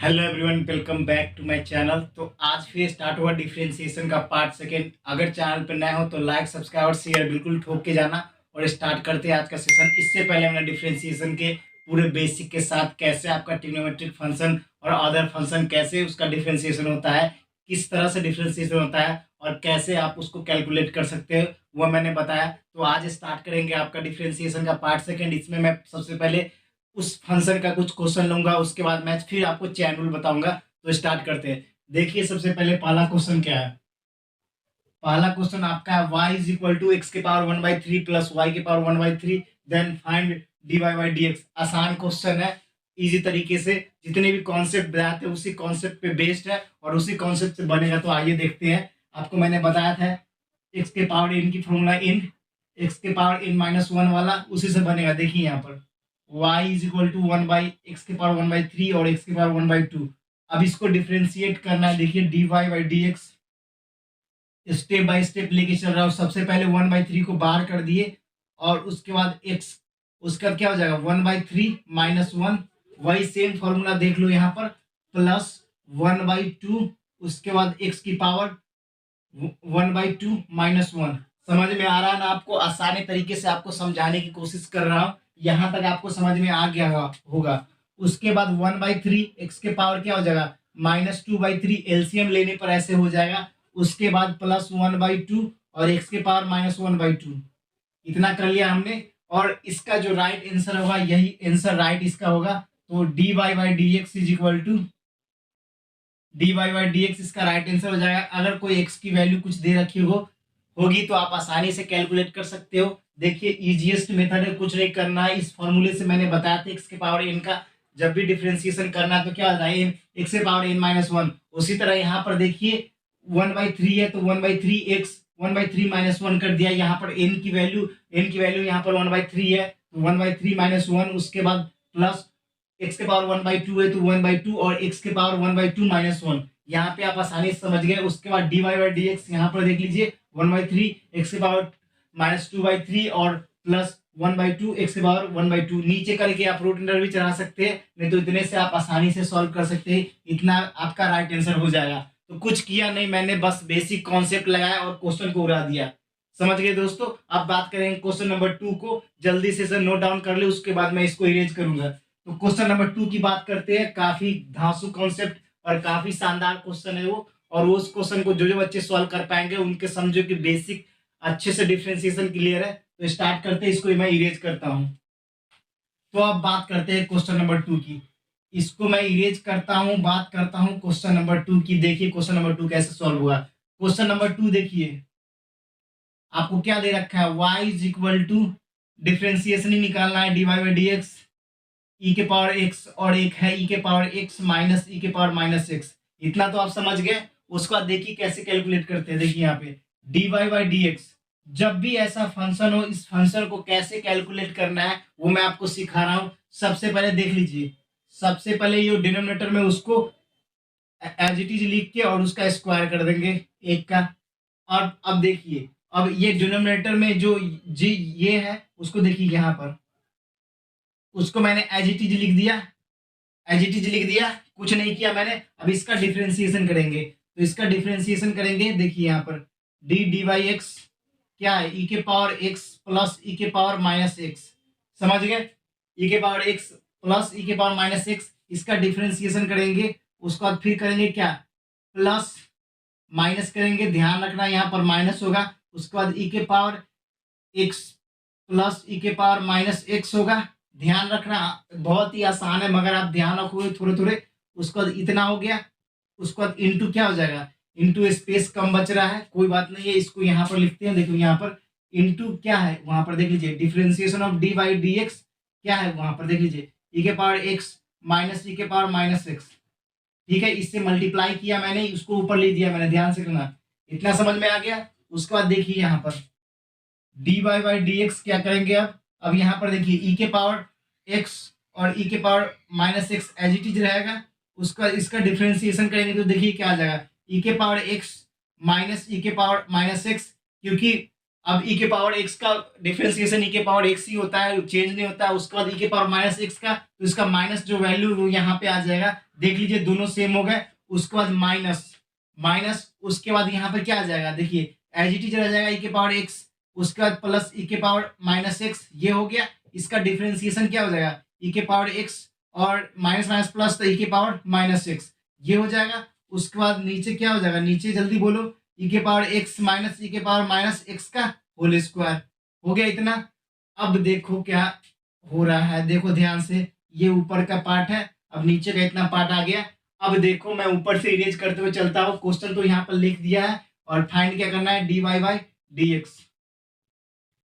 Hello everyone, welcome back to my channel. तो आज फिर स्टार्ट हुआ डिफरेंशिएशन का पार्ट सेकेंड। अगर चैनल पर नए हो तो लाइक सब्सक्राइब और शेयर बिल्कुल ठोक के जाना। और स्टार्ट करते हैं आज का सेशन। इससे पहले हमने डिफरेंशिएशन के पूरे बेसिक के साथ कैसे आपका ट्रिग्नोमेट्रिक फंक्शन और अदर फंक्शन कैसे उसका डिफरेंशिएशन होता है, किस तरह से डिफरेंशिएशन होता है और कैसे आप उसको कैलकुलेट कर सकते हो, वो मैंने बताया। तो आज स्टार्ट करेंगे आपका डिफरेंशिएशन का पार्ट सेकेंड। इसमें मैं सबसे पहले उस फंक्शन का कुछ क्वेश्चन लूंगा, उसके बाद मैं फिर आपको चैन रूल बताऊंगा। तो स्टार्ट करते हैं। देखिए सबसे पहले पहला क्वेश्चन क्या है। पहला क्वेश्चन आपका है y is equal to x के पावर 1/3 प्लस वाई के power 1/3, then find dy by D x. आसान क्वेश्चन है, इजी तरीके से जितने भी कॉन्सेप्ट बताए थे उसी कॉन्सेप्ट पे बेस्ड है और उसी कॉन्सेप्ट से बनेगा। तो आइए देखते हैं। आपको मैंने बताया था एक्स के पावर इन की फॉर्मूला इन एक्स के पावर इन -1 वाला, उसी से बनेगा। देखिए यहाँ पर y is equal to 1/x के पावर 1/3 और x के पावर 1/2। अब इसको डिफ्रेंशिएट करना है। देखिए dy by D x step by step लेके चल रहा हूँ। सबसे पहले 1/3 को बाहर कर दिए और उसके बाद x, उसका क्या हो जाएगा 1/3 -1। वही सेम फॉर्मूला देख लो यहाँ पर, प्लस 1/2, उसके बाद x की पावर 1/2 -1। समझ में आ रहा है ना आपको? आसानी तरीके से आपको समझाने की कोशिश कर रहा हूँ। यहाँ तक आपको समझ में आ गया होगा। उसके बाद 1/3 एक्स के पावर क्या हो जाएगा -2/3, एलसीएम लेने पर ऐसे हो जाएगा। उसके बाद प्लस 1/2 और एक्स के पावर -1/2। इतना कर लिया हमने। और इसका जो राइट आंसर होगा, यही आंसर राइट इसका होगा। तो dy by D x is equal to dy by D x इसका राइट आंसर हो जाएगा। अगर कोई एक्स की वैल्यू कुछ दे रखी होगी तो आप आसानी से कैलकुलेट कर सकते हो। देखिए इजीएस्ट मेथड है, कुछ नहीं करना है। इस फॉर्मूले से मैंने बताया था एक्स के पावर एन का जब भी डिफरेंशिएशन करना है तो क्या होता है एन एक्स के पावर एन -1। उसी तरह यहाँ पर देखिए 1/3 है तो 1/3 एक्स 1/3 -1 कर दिया। यहाँ पर एन की वैल्यू यहाँ पर 1/3 है तो 1/3 -1, उसके बाद प्लस एक्स के पावर 1/2 है तो 1/2 और एक्स के पावर 1/2 -1। यहाँ पे आप आसानी से समझ गए। उसके बाद dy बाई डी एक्स यहाँ पर देख लीजिए 1/3 एक्स के पावर -2/3 और प्लस 1/2 एक्स के पावर 1/2। नीचे करके आप रूट अंडर भी चढ़ा सकते हैं, नहीं तो इतने से आप आसानी से सॉल्व कर सकते हैं। इतना आपका राइट आंसर हो जाएगा। तो कुछ किया नहीं मैंने, बस बेसिक कॉन्सेप्ट लगाया और क्वेश्चन को उड़ा दिया। समझ गए दोस्तों? अब बात करेंगे क्वेश्चन नंबर 2 को। जल्दी से सर नोट डाउन कर ले, उसके बाद मैं इसको इरेज करूंगा। तो क्वेश्चन नंबर 2 की बात करते हैं। काफी धांसू कॉन्सेप्ट और काफी शानदार क्वेश्चन है वो। और उस क्वेश्चन को जो जो बच्चे सॉल्व कर पाएंगे उनके समझो कि बेसिक अच्छे से डिफरेंशिएशन क्लियर है। तो स्टार्ट करते हैं, इसको मैं इरेज करता हूं। तो अब बात करते हैं क्वेश्चन नंबर 2 की। इसको मैं इरेज करता हूं, बात करता हूं क्वेश्चन नंबर 2 की। देखिए क्वेश्चन नंबर 2 कैसे सॉल्व हुआ। क्वेश्चन नंबर 2 देखिए, आपको क्या दे रखा है y is equal to differentiation ही निकालना है dy by D X E के पावर x और एक है ई के पावर x माइनस ई के पावर -x। इतना तो आप समझ गए। उसके बाद देखिए कैसे कैलकुलेट करते हैं। देखिए यहाँ पे dy बाई डी एक्स, जब भी ऐसा फंक्शन हो इस फंक्शन को कैसे कैलकुलेट करना है वो मैं आपको सिखा रहा हूँ। सबसे पहले देख लीजिए, सबसे पहले ये डिनोमिनेटर में उसको एज इट इज लिख के और उसका स्क्वायर कर देंगे एक का। और अब देखिए, अब ये डिनोमिनेटर में जो जी ये है उसको देखिए यहाँ पर, उसको मैंने एज इट इज लिख दिया। एज इट इज लिख दिया, कुछ नहीं किया मैंने। अब इसका डिफरेंशिएशन करेंगे। तो इसका डिफरेंशिएशन करेंगे, देखिए यहाँ पर डी वाई एक्स क्या है ई के पावर एक्स प्लस ई के पावर -x। समझ गए? ई के पावर एक्स प्लस ई के पावर -x, इसका डिफरेंशिएशन करेंगे। उसके बाद फिर करेंगे क्या, प्लस माइनस करेंगे। ध्यान रखना यहाँ पर माइनस होगा। उसके बाद ई के पावर एक्स प्लस ई के पावर -x होगा। ध्यान रखना, बहुत ही आसान है मगर आप ध्यान रखोगे थोड़े थोड़े। उसके बाद इतना हो गया। उसके बाद इंटू क्या हो जाएगा, इंटू स्पेस कम बच रहा है, कोई बात नहीं है, इसको यहाँ पर लिखते हैं। देखो यहाँ पर इंटू क्या है, वहां पर देख लीजिए differentiation of D by D x क्या है, वहां पर देख लीजिए ई के पावर एक्स माइनस ई के पावर -x। ठीक है, इससे मल्टीप्लाई किया मैंने, उसको ऊपर ले दिया मैंने। ध्यान से करना, इतना समझ में आ गया। उसके बाद देखिए यहाँ पर d y by D x क्या करेंगे। अब यहाँ पर देखिए ई के पावर एक्स और ई के power -x as it is रहेगा। उसका इसका डिफरेंशिएशन करेंगे तो देखिए क्या आ जाएगा, ई के पावर एक्स माइनस ई के पावर -x, क्योंकि अब ई के पावर एक्स का डिफरेंशिएशन ई के पावर एक्स ही होता है, चेंज नहीं होता है। उसके बाद ई के पावर माइनस एक्स का, तो इसका माइनस जो वैल्यू वो यहाँ पे आ जाएगा। देख लीजिए दोनों सेम हो गए। उसके बाद माइनस माइनस, उसके बाद यहाँ पे क्या आ जाएगा, देखिए एज इट इज रह जाएगा ई के पावर एक्स। उसके बाद प्लस ई के पावर माइनस एक्स, ये हो गया। इसका डिफरेंशिएशन क्या हो जाएगा, ई के पावर एक्स और माइनस माइनस प्लस, तो ई के पावर माइनस एक्स, ये हो जाएगा। उसके बाद नीचे क्या हो जाएगा, नीचे जल्दी बोलो, ई के पावर एक्स माइनस ई के पावर माइनस एक्स का होल स्क्वायर। हो गया इतना। अब देखो क्या हो रहा है, देखो ध्यान से, ये ऊपर का पार्ट है, अब नीचे का इतना पार्ट आ गया। अब देखो मैं ऊपर से इरेज करते हुए चलता हूँ, क्वेश्चन तो यहाँ पर लिख दिया है, और फाइंड क्या करना है, d y by D x,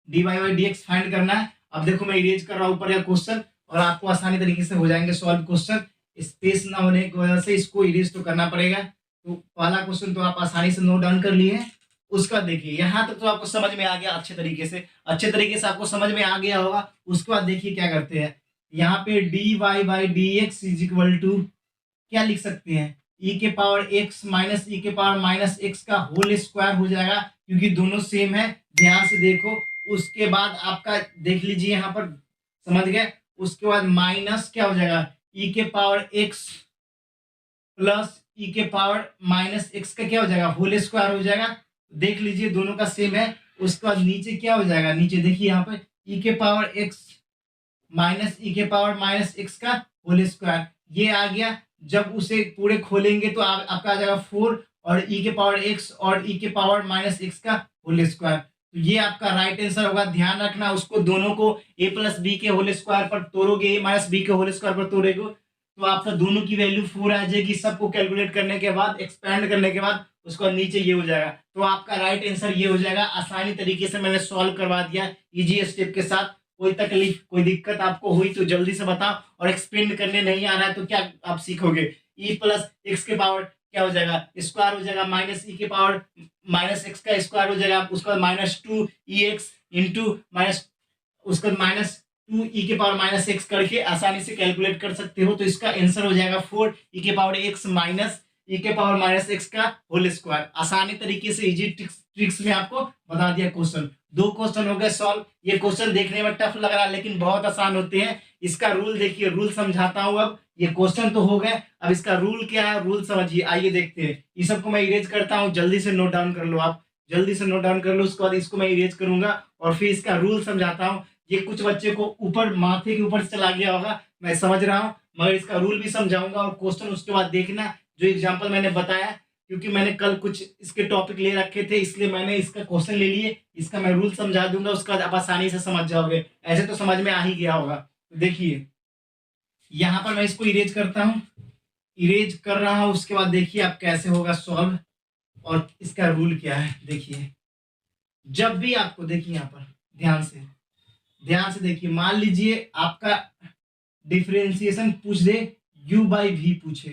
d y by D x find करना है। अब देखो मैं इरेज कर रहा हूँ ऊपर का क्वेश्चन, और आपको आसानी तरीके से हो जाएंगे सॉल्व क्वेश्चन। स्पेस ना होने की वजह से इसको इरेज तो करना पड़ेगा। तो पहला क्वेश्चन तो आप आसानी से नोट डाउन कर लिए। उसका देखिए यहाँ तक तो आपको समझ में आ गया अच्छे तरीके से, अच्छे तरीके से आपको समझ में आ गया होगा। उसके बाद देखिए क्या करते हैं, यहाँ पे d y by D x is equal to क्या लिख सकते हैं, ई के पावर एक्स माइनस ई के पावर माइनस एक्स का होल स्क्वायर हो जाएगा, क्योंकि दोनों सेम है। ध्यान से देखो, उसके बाद आपका देख लीजिए यहाँ पर, समझ गए। उसके बाद माइनस क्या हो जाएगा, ई के पावर एक्स प्लस ई के पावर माइनस एक्स का क्या हो जाएगा, होल स्क्वायर हो जाएगा। देख लीजिए दोनों का सेम है। उसके बाद नीचे क्या हो जाएगा, नीचे देखिए यहाँ पे ई के पावर एक्स माइनस ई के पावर माइनस एक्स का होल स्क्वायर, ये आ गया। जब उसे पूरे खोलेंगे तो आपका आ जाएगा 4, और ई के पावर एक्स और ई के पावर माइनस एक्स का होल स्क्वायर। तो ये आपका राइट आंसर होगा। ध्यान रखना, उसको दोनों को ए प्लस बी के होल स्क्वायर पर तोड़ोगे, ए माइनस बी के होल स्क्वायर पर तोड़ोगे, तो आपका दोनों की वैल्यू 4 आ जाएगी। सबको कैलकुलेट करने के बाद, एक्सपेंड करने के बाद, उसको नीचे ये हो जाएगा। तो आपका राइट आंसर ये हो जाएगा। आसानी तरीके से मैंने सॉल्व करवा दिया, इजी स्टेप के साथ। कोई तकलीफ कोई दिक्कत आपको हुई तो जल्दी से बताओ, और एक्सपेंड करने नहीं आ रहा है तो क्या आप सीखोगे, ई प्लस एक्स के पावर क्या हो जाएगा, स्क्वायर हो जाएगा, माइनस ई के पावर माइनस एक्स का स्क्वायर हो जाएगा। उसके बाद माइनस 2 ई एक्स इंटू माइनस, उसके बाद माइनस 2 ई के पावर माइनस एक्स करके आसानी से कैलकुलेट कर सकते हो। तो इसका आंसर हो जाएगा 4 ई के पावर एक्स माइनस ई के पावर माइनस एक्स का होल स्क्वायर। आसानी तरीके से इजी ट्रिक्स में आपको बता दिया क्वेश्चन। 2 क्वेश्चन हो गए सॉल्व। ये क्वेश्चन देखने में टफ लग रहा है लेकिन बहुत आसान होते हैं। इसका रूल देखिए, रूल समझाता हूँ। अब ये क्वेश्चन तो हो गए, अब इसका रूल क्या है, रूल समझिए। आइए देखते हैं। ये सबको मैं इरेज करता हूँ, जल्दी से नोट डाउन कर लो आप, जल्दी से नोट डाउन कर लो। उसके बाद इसको मैं इरेज करूंगा और फिर इसका रूल समझाता हूँ। ये कुछ बच्चे को ऊपर माथे के ऊपर से चला गया होगा, मैं समझ रहा हूँ, मगर इसका रूल भी समझाऊंगा और क्वेश्चन उसके बाद देखना जो एग्जाम्पल मैंने बताया। क्योंकि मैंने कल कुछ इसके टॉपिक ले रखे थे, इसलिए मैंने इसका क्वेश्चन ले लिए। इसका मैं रूल समझा दूंगा, उसके बाद आप आसानी से समझ जाओगे। ऐसे तो समझ में आ ही गया होगा। तो देखिए यहाँ पर मैं इसको इरेज करता हूँ, इरेज कर रहा हूँ। उसके बाद देखिए आप कैसे होगा सॉल्व, और इसका रूल क्या है। देखिए जब भी आपको, देखिए यहाँ पर ध्यान से देखिए, मान लीजिए आपका डिफरेंशिएशन पूछ दे, u बाई वी पूछे,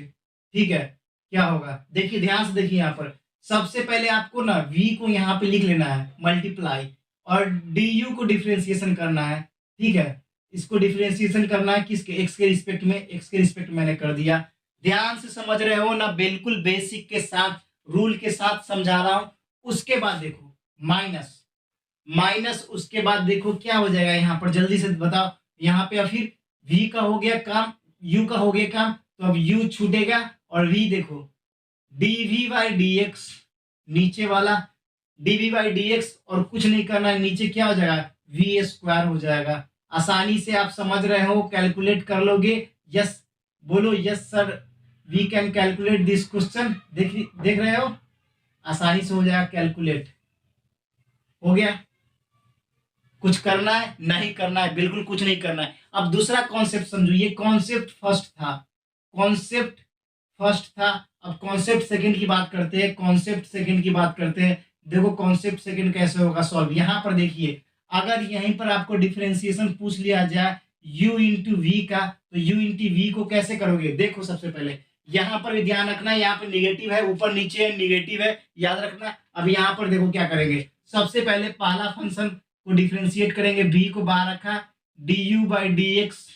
ठीक है, क्या होगा। देखिए ध्यान से देखिए, यहाँ पर सबसे पहले आपको ना v को यहाँ पे लिख लेना है मल्टीप्लाई, और du को डिफरेंशिएशन करना है, ठीक है। इसको डिफरेंशिएशन करना है किसके, x के रिस्पेक्ट में, x के रिस्पेक्ट मैंने कर दिया। ध्यान से समझ रहे हो ना, बिल्कुल बेसिक के साथ, रूल के साथ समझा रहा हूं। उसके बाद देखो माइनस माइनस, उसके बाद देखो क्या हो जाएगा, यहाँ पर जल्दी से बताओ। यहाँ पे फिर v का हो गया काम, u का हो गया काम, तो अब u छूटेगा, और v देखो dv बाई डी एक्स, नीचे वाला dv बाई डी एक्स, और कुछ नहीं करना है, नीचे क्या हो जाएगा, v स्क्वायर हो जाएगा। आसानी से आप समझ रहे हो, कैलकुलेट कर लोगे। यस बोलो, yes sir, we can calculate this question. देख रहे हो, आसानी से हो जाएगा कैलकुलेट। हो गया, कुछ करना है नहीं करना है, बिल्कुल कुछ नहीं करना है। अब दूसरा कॉन्सेप्ट समझो, ये कॉन्सेप्ट फर्स्ट था, कॉन्सेप्ट फर्स्ट था। अब कॉन्सेप्ट सेकंड की बात करते हैं, कॉन्सेप्ट सेकंड की बात करते हैं। देखो कॉन्सेप्ट सेकंड कैसे होगा सॉल्व। यहाँ पर देखिए, अगर यहीं पर आपको डिफरेंशिएशन पूछ लिया जाए u इंटू वी का, तो u इंटू वी को कैसे करोगे। देखो सबसे पहले यहाँ पर भी ध्यान रखना, यहाँ पर निगेटिव है, ऊपर नीचे है, निगेटिव है, याद रखना। अब यहाँ पर देखो क्या करेंगे, सबसे पहले पहला फंक्शन को डिफरेंशिएट करेंगे, b को बाहर रखा, du बाई डी एक्स,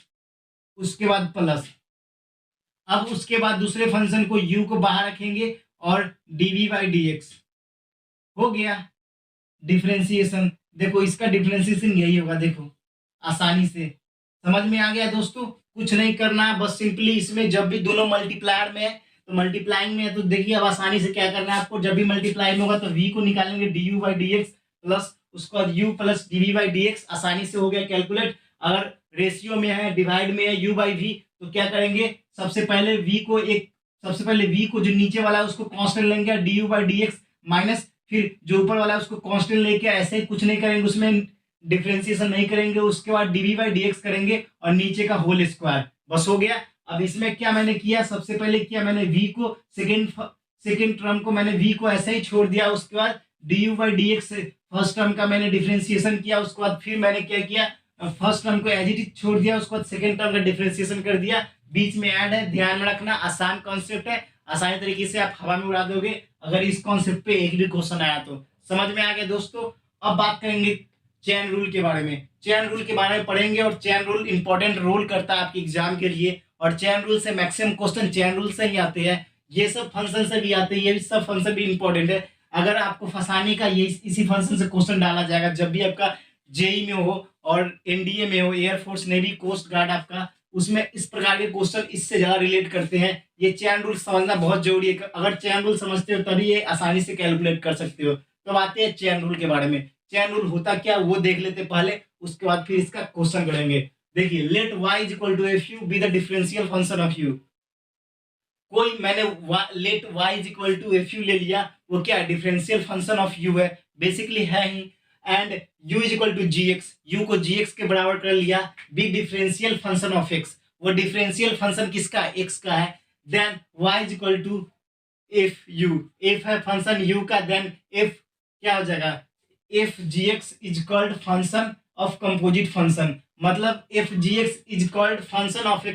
उसके बाद प्लस। अब उसके बाद दूसरे फंक्शन को u को बाहर रखेंगे और dv बाई डी एक्स, हो गया। डिफरेंशिएशन, देखो इसका डिफरेंशिएशन यही होगा, देखो आसानी से समझ में आ गया दोस्तों। कुछ नहीं करना है, बस सिंपली इसमें जब भी दोनों मल्टीप्लायर में है तो मल्टीप्लाइंग में है तो देखिए अब आसानी से क्या करना है आपको, जब भी मल्टीप्लाई में होगा तो v को निकालेंगे du by D x plus उसका u plus dv by D x, आसानी से हो गया कैलकुलेट। अगर रेशियो में है, डिवाइड में है u बाई v, तो क्या करेंगे सबसे पहले v को जो नीचे वाला है उसको कांस्टेंट लेंगे du by D x minus फिर जो ऊपर वाला है उसको कांस्टेंट लेके ऐसे ही कुछ नहीं करेंगे, उसमें डिफरेंशिएशन नहीं करेंगे, उसके बाद dv बाई डी एक्स करेंगे और नीचे का होल स्क्वायर, बस हो गया। अब इसमें क्या मैंने किया, सबसे पहले किया मैंने v को सेकेंड टर्म को मैंने v को ऐसे ही छोड़ दिया, उसके बाद du by D x first term का मैंने डिफरेंशिएशन किया, उसके बाद फिर मैंने क्या किया फर्स्ट टर्म को एज इट इज छोड़ दिया, उसके बाद सेकेंड टर्म का डिफरेंशिएशन कर दिया, बीच में ऐड है, ध्यान में रखना आसान कॉन्सेप्ट है, आसानी तरीके से आप हवा में उड़ा दोगे अगर इस कॉन्सेप्ट पे एक भी क्वेश्चन आया तो। समझ में आ गया दोस्तों। अब बात करेंगे चेन रूल के बारे में, चेन रूल के बारे में पढ़ेंगे और चेन रूल इंपॉर्टेंट रोल करता है आपके एग्जाम के लिए और चेन रूल से मैक्सिमम क्वेश्चन चेन रूल से ही आते हैं, ये सब फंक्शन से भी आते हैं, ये सब फंक्शन भी इंपॉर्टेंट है। अगर आपको फंसाने का ये इसी फंक्शन से क्वेश्चन डाला जाएगा जब भी आपका जेई में हो और एनडीए में हो, एयरफोर्स नेवी कोस्ट गार्ड आपका, उसमें इस प्रकार के क्वेश्चन इससे ज्यादा रिलेट करते हैं। ये चेन रूल समझना बहुत जरूरी है, अगर चेन रूल समझते हो तभी ये आसानी से कैलकुलेट कर सकते हो। तो आते हैं चेन रूल के बारे में, चेन रूल होता क्या वो देख लेते पहले, उसके बाद फिर इसका क्वेश्चन करेंगे। देखिए let y is equal to F U be the differential function of U, कोई मैंने let y is equal to F you ले लिया, वो क्या है डिफरेंशियल फंक्शन ऑफ u है, बेसिकली है ही, and u is equal to G X, U को जी एक्स के बराबर कर लिया, be differential function of x, वो डिफरेंशियल फंक्शन किसका है x का है, then y is equal to F U, F है फंक्शन u का, देन f क्या हो जाएगा F G X is called function of composite function, मतलब F G X is called function of a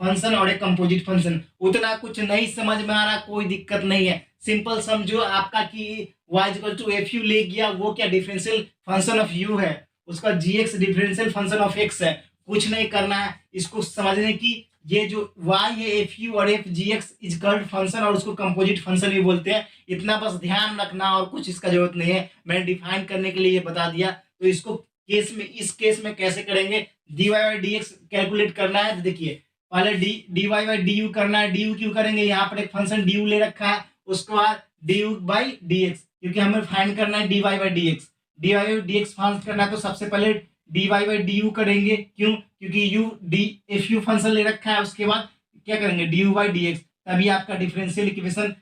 function और एक कंपोजिट फंक्शन। उतना कुछ नहीं समझ में आ रहा, कोई दिक्कत नहीं है, सिंपल समझो आपका कि y equal to F you ले गया, वो क्या डिफरेंशियल फंक्शन ऑफ u है, उसका gx differential function of x है, कुछ नहीं करना है इसको समझने की, ये जो y है एफ यू और F G X is called function और उसको कंपोजिट फंक्शन भी बोलते हैं, इतना बस ध्यान रखना और कुछ इसका जरूरत नहीं है, मैंने डिफाइन करने के लिए ये बता दिया। तो इसको केस में, इस केस में कैसे करेंगे, dy by D x calculate करना है, देखिए पहले dy बाई डी यू करना है, डी यू क्यों करेंगे, यहाँ पर एक फंक्शन डी यू ले रखा है, उसके बाद D you by D x, क्योंकि हमें फाइंड करना है dy by D x, dy by D x find करना है, तो सबसे पहले dy बाई डी यू करेंगे, क्यों, क्योंकि U D F you function ले रखा है, उसके बाद क्या करेंगे D you by D x, तभी आपका डिफरेंशियल इक्वेशन,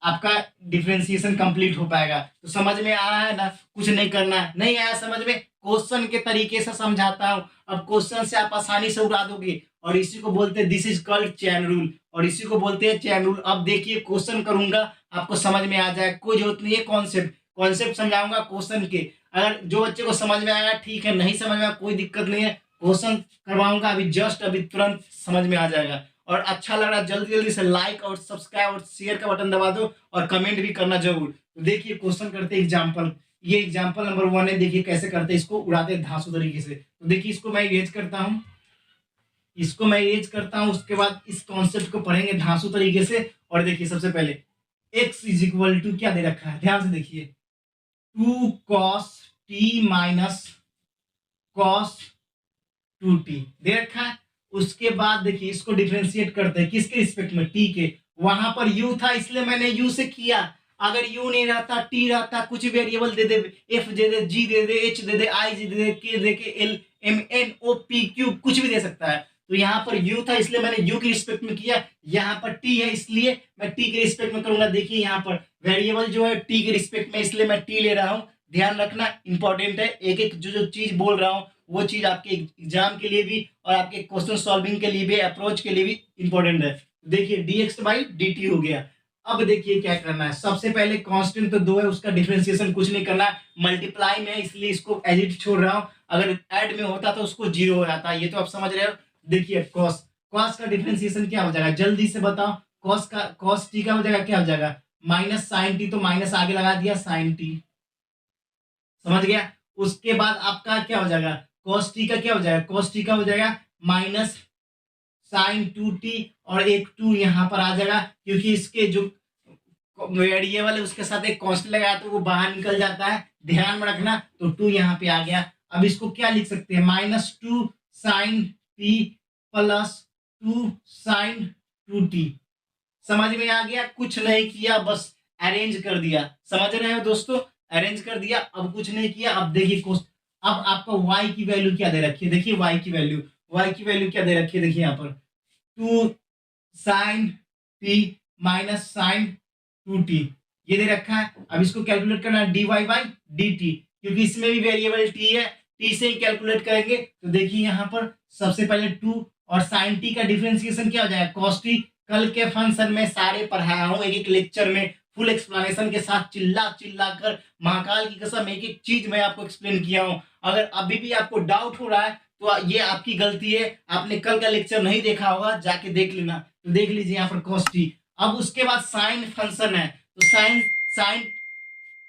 आपका डिफरेंशिएशन कंप्लीट हो पाएगा। तो समझ में आ रहा है ना, कुछ नहीं करना है, नहीं आया समझ में, क्वेश्चन के तरीके से समझाता हूं, अब क्वेश्चन से आप आसानी से उड़ा दोगे, और इसी को बोलते हैं this is called chain rule, और इसी को बोलते हैं चेन रूल। अब देखिए क्वेश्चन करूंगा आपको समझ में आ जाए, कोई जरूरत नहीं है कॉन्सेप्ट समझाऊंगा क्वेश्चन के, अगर जो बच्चे को समझ में आएगा ठीक है, नहीं समझ में आया कोई दिक्कत नहीं है, क्वेश्चन करवाऊंगा अभी तुरंत समझ में आ जाएगा। और अच्छा लग रहा है जल्दी जल्दी से लाइक और सब्सक्राइब और शेयर का बटन दबा दो और कमेंट भी करना जरूर। तो देखिए क्वेश्चन करते एग्जाम्पल, ये एग्जाम्पल नंबर 1 है, देखिए कैसे करते हैं, इसको उड़ाते धांसू तरीके से। तो देखिए इसको मैं इरेज करता हूँ, उसके बाद इस कॉन्सेप्ट को पढ़ेंगे धांसू तरीके से। और देखिए सबसे पहले x इज इक्वल टू क्या दे रखा है, ध्यान से देखिए 2 cos t minus cos 2t दे रखा है। उसके बाद देखिए इसको डिफरेंशिएट करते हैं किसके रिस्पेक्ट में, t के, वहां पर u था इसलिए मैंने u से किया, अगर u नहीं रहता t रहता, कुछ variable they they, f they they, g they they, h they they, i they they, k दे के, l m n o p q कुछ भी दे सकता है। तो यहाँ पर u था इसलिए मैंने u के रिस्पेक्ट में किया, यहाँ पर t है इसलिए मैं t के रिस्पेक्ट में करूंगा। देखिए यहाँ पर वेरिएबल जो है t के रिस्पेक्ट में, इसलिए मैं t ले रहा हूँ, ध्यान रखना इंपॉर्टेंट है, एक एक जो चीज बोल रहा हूँ वो चीज आपके एग्जाम के लिए भी और आपके क्वेश्चन सॉल्विंग के लिए भी, अप्रोच के लिए भी इंपॉर्टेंट है। देखिए dx बाई dt हो गया। अब देखिए क्या करना है, सबसे पहले कांस्टेंट तो 2 है, उसका डिफरेंशिएशन कुछ नहीं करना, मल्टीप्लाई में है इसलिए इसको एज इट छोड़ रहा हूं, अगर ऐड में होता तो उसको 0 हो जाता, ये तो आप समझ रहे हो। देखिए cos का डिफरेंशिएशन क्या हो जाएगा, जल्दी से बताओ, cos t का हो जाएगा, क्या हो जाएगा माइनस साइन टी, तो माइनस आगे लगा दिया साइन टी, समझ गया। उसके बाद आपका क्या हो जाएगा cos t का, क्या हो जाएगा cos t का हो जाएगा माइनस साइन 2t, और एक 2 यहाँ पर आ जाएगा, क्योंकि इसके जो वेरिएबल है उसके साथ एक कांस्टेंट लगाया तो वो बाहर निकल जाता है, ध्यान में रखना। तो 2 यहाँ पे आ गया। अब इसको क्या लिख सकते हैं, -2 sin t plus 2 sin 2t। समझ में आ गया? कुछ नहीं किया, बस अरेंज कर दिया। समझ रहे हो दोस्तों? अरेंज कर दिया, अब कुछ नहीं किया। अब देखिए अब आपका y की वैल्यू क्या दे रखी है, देखिए y की वैल्यू क्या दे रखी है, देखिए यहाँ पर 2 sin t minus sign 2t ये दे रखा है। अब इसको कैलकुलेट करना है dy बाई dt, क्योंकि इसमें भी वेरिएबल t है, t से ही कैलकुलेट करेंगे। तो देखिए यहाँ पर सबसे पहले 2 और sin t का डिफरेंशिएशन क्या हो जाएगा, cos t। कल के फंक्शन में सारे पढ़ाया हूँ, एक एक लेक्चर में फुल एक्सप्लेनेशन के साथ, चिल्ला चिल्ला कर, महाकाल की कसम एक एक चीज मैं आपको एक्सप्लेन किया हूँ। अगर अभी भी आपको डाउट हो रहा है तो ये आपकी गलती है, आपने कल का लेक्चर नहीं देखा होगा, जाके देख लेना। तो देख लीजिए यहाँ पर cos t। अब उसके बाद साइन फंक्शन है, तो साइन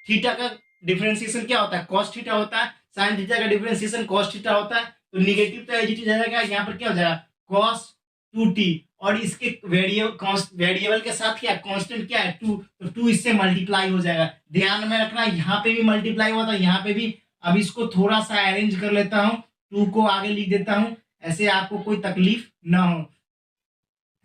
थीटा का डिफरेंशिएशन क्या होता है, cos थीटा होता है। साइन थीटा का डिफरेंशिएशन cos थीटा होता है। तो निगेटिव तो एज इट इज जाएगा, यहाँ पर क्या हो जाएगा cos 2t, और इसके वेरिएबल के साथ क्या कांस्टेंट क्या है 2, तो 2 इससे मल्टीप्लाई हो जाएगा। ध्यान में रखना, यहाँ पे भी मल्टीप्लाई हुआ था, यहाँ पे भी। अब इसको थोड़ा सा अरेंज कर लेता हूँ, 2 को आगे लिख देता हूँ, ऐसे आपको कोई तकलीफ ना हो।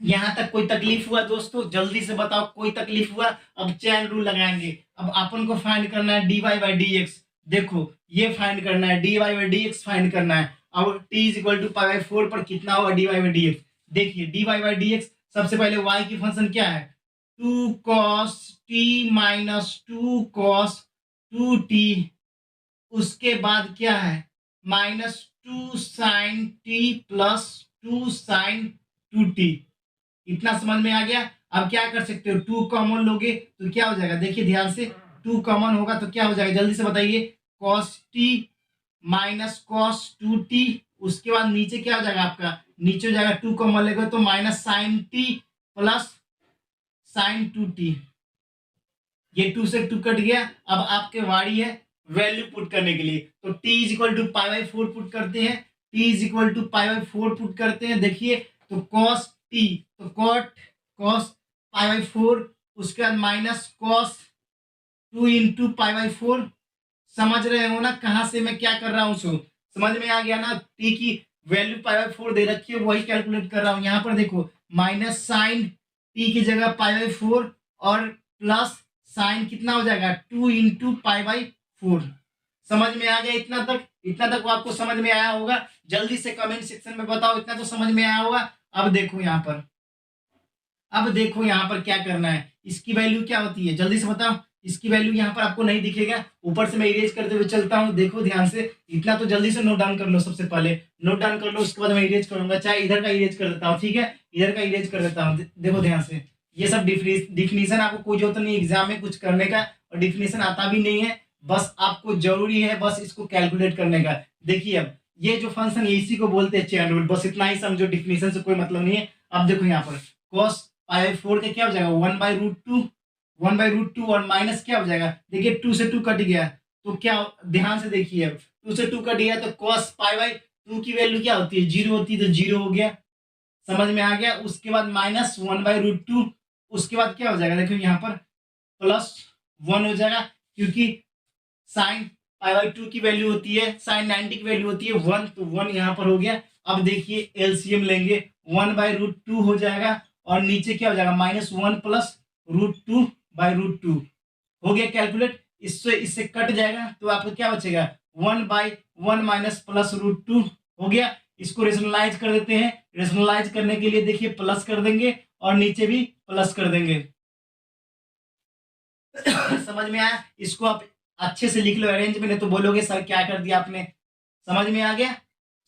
यहां तक कोई तकलीफ हुआ दोस्तों, जल्दी से बताओ, कोई तकलीफ हुआ? अब चैन रूल लगाएंगे। अब अपन को फाइंड करना है dy बाई dx। देखो ये फाइंड करना है, dy बाई dx फाइंड करना है। अब t is equal to pi by 4 पर कितना होगा dy बाई dx। देखिए dy बाई dx, सबसे पहले y की फंक्शन क्या है, 2 cos t minus 2 cos 2t। उसके बाद क्या है, -2 sin t plus 2 sin 2t। इतना समझ में आ गया? अब क्या कर सकते हो, 2 कॉमन लोगे तो क्या हो जाएगा, देखिए ध्यान से, 2 कॉमन होगा तो क्या हो जाएगा, जल्दी से बताइए, cos t minus cos 2t। उसके बाद नीचे क्या हो जाएगा आपका, नीचे हो जाएगा 2 कॉमन लेगा तो minus sin t plus sin 2t। ये 2 से 2 कट गया। अब आपके वारी है वैल्यू पुट करने के लिए, तो t is equal to pi by 4 put करते हैं, t is equal to pi by 4 put करते हैं। देखिए तो cos t, तो cos पाई बाई 4, उसके बाद minus cos 2 into pi by 4। समझ रहे हो ना कहाँ से मैं क्या कर रहा हूँ, सो समझ में आ गया ना। t की वैल्यू पाई बाई 4 दे रखी है, वही कैलकुलेट कर रहा हूँ। यहाँ पर देखो माइनस साइन t की जगह पाई बाई 4 और प्लस साइन कितना हो जाएगा 2 इंटू पाई बाई 4। समझ में आ गया? इतना तक आपको समझ में आया होगा? जल्दी से कमेंट सेक्शन में बताओ, इतना तो समझ में आया होगा। अब देखो यहाँ पर क्या करना है, इसकी वैल्यू क्या होती है, जल्दी से बताओ। इसकी वैल्यू यहाँ पर आपको नहीं दिखेगा, ऊपर से मैं इरेज करते हुए चलता हूँ, देखो ध्यान से। इतना तो जल्दी से नोट डाउन कर लो, सबसे पहले नोट डाउन कर लो, उसके बाद मैं इरेज करूंगा। चाहे इधर का इरेज कर देता हूँ, ठीक है, इधर का इरेज कर देता हूँ। देखो ध्यान से, ये सब डिफिनीशन आपको कोई जरूरत नहीं एग्जाम में कुछ करने का, और डिफिनीशन आता भी नहीं है, बस आपको जरूरी है बस इसको कैलकुलेट करने का। देखिए अब ये जो फंक्शन इसी को बोलते हैं चेन रूल, बस इतना ही समझो, डिफिनीशन से कोई मतलब नहीं है। अब देखो यहाँ पर cos पाई 4 का क्या हो जाएगा 1/√2 और माइनस क्या हो जाएगा, देखिए 2 से 2 कट गया, तो क्या, ध्यान से देखिए, अब 2 से 2 कट गया तो cos पाई बाई 2 की वैल्यू क्या होती है, 0 होती है, तो 0 हो गया। समझ में आ गया? उसके बाद -1/√2, उसके बाद क्या हो जाएगा, देखो यहाँ पर +1 हो जाएगा, क्योंकि साइन पाई बाई 2 की वैल्यू होती है, साइन 90 की वैल्यू होती है 1, तो 1 यहाँ पर हो गया। अब देखिए एलसीएम लेंगे, 1/√2 हो जाएगा, और नीचे क्या हो जाएगा -1 प्लस √2/√2 हो गया कैलकुलेट। इससे कट जाएगा तो आपको क्या बचेगा 1/1 माइनस प्लस √2 हो गया। इसको रेशनलाइज कर देते हैं, रेशनलाइज करने के लिए देखिए प्लस कर देंगे और नीचे भी प्लस कर देंगे। समझ में आया? इसको आप अच्छे से लिख लो अरेंज में, नहीं तो बोलोगे सर क्या कर दिया आपने। समझ में आ गया?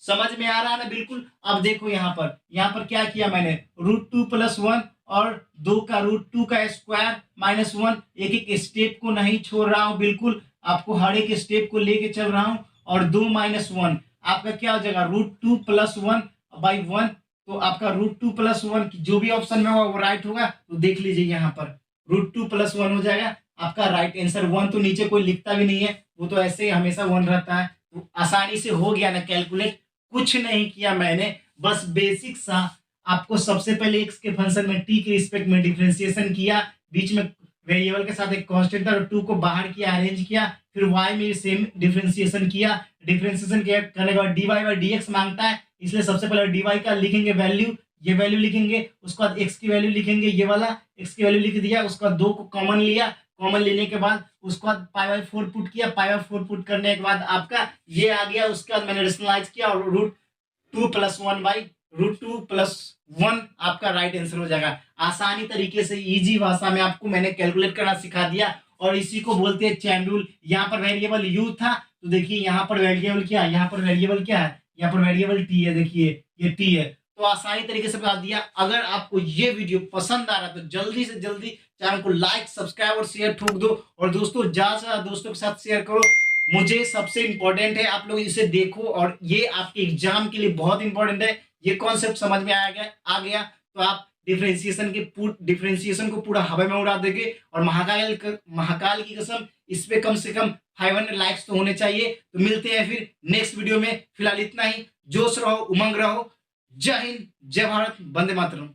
समझ में आ रहा है ना? बिल्कुल। अब देखो यहाँ पर क्या किया मैंने, √2 + 1 और 2 का √2 का स्क्वायर -1, एक एक स्टेप को नहीं छोड़ रहा हूँ, बिल्कुल आपको हर एक स्टेप को लेके चल रहा हूँ। और 2 - 1 आपका क्या हो जाएगा √2 + 1/1, तो आपका √2 + 1 जो भी ऑप्शन में होगा वो राइट होगा। तो देख लीजिए यहाँ पर √2 + 1 हो जाएगा आपका राइट आंसर। 1 तो नीचे कोई लिखता भी नहीं है, वो तो ऐसे ही हमेशा 1 रहता है। तो आसानी से हो गया ना कैलकुलेट, कुछ नहीं किया मैंने, बस बेसिक सा आपको सबसे पहले एक्स के फंक्शन में टी के रिस्पेक्ट में डिफरेंशिएशन किया, बीच में वेरिएबल के साथ एक कांस्टेंट था, 2 को बाहर किया, अरेंज किया, फिर y में सेम डिफरेंशिएशन किया। डिफरेंशिएशन करने के बाद dy बाई dx मांगता है, इसलिए सबसे पहले dy का लिखेंगे वैल्यू, ये वैल्यू लिखेंगे, उसके बाद x की वैल्यू लिखेंगे, ये वाला x की वैल्यू लिख दिया, उसके बाद 2 को कॉमन लिया, कॉमन लेने के बाद उसके बाद पाई बाई 4 पुट किया, पाई बाई 4 पुट करने के बाद आपका ये आ गया। उसके बाद मैंने रेशनलाइज किया और √2 + 1 बाई √2 + 1 आपका राइट आंसर हो जाएगा। आसानी तरीके से इजी भाषा में आपको मैंने कैलकुलेट करना सिखा दिया और इसी को बोलते हैं चैन रूल। यहाँ पर वेरिएबल u था, तो देखिए यहाँ पर वेरिएबल क्या है, यहाँ पर वेरिएबल क्या है, यहाँ पर वेरिएबल t है, देखिए ये t है। तो आसानी तरीके से बता दिया। अगर आपको ये वीडियो पसंद आ रहा है तो जल्दी से जल्दी चैनल को लाइक, सब्सक्राइब और शेयर ठोक दो, और दोस्तों ज्यादा से ज्यादा दोस्तों के साथ शेयर करो। मुझे सबसे इंपॉर्टेंट है आप लोग इसे देखो, और ये आपके एग्जाम के लिए बहुत इंपॉर्टेंट है। ये कॉन्सेप्ट समझ में आ गया तो आप डिफरेंशिएशन को पूरा हवा में उड़ा देंगे। और महाकाल की कसम इस पे कम से कम 500 लाइक्स तो होने चाहिए। तो मिलते हैं फिर नेक्स्ट वीडियो में, फिलहाल इतना ही। जोश रहो, उमंग रहो। जय हिंद, जय भारत, वंदे मातरम।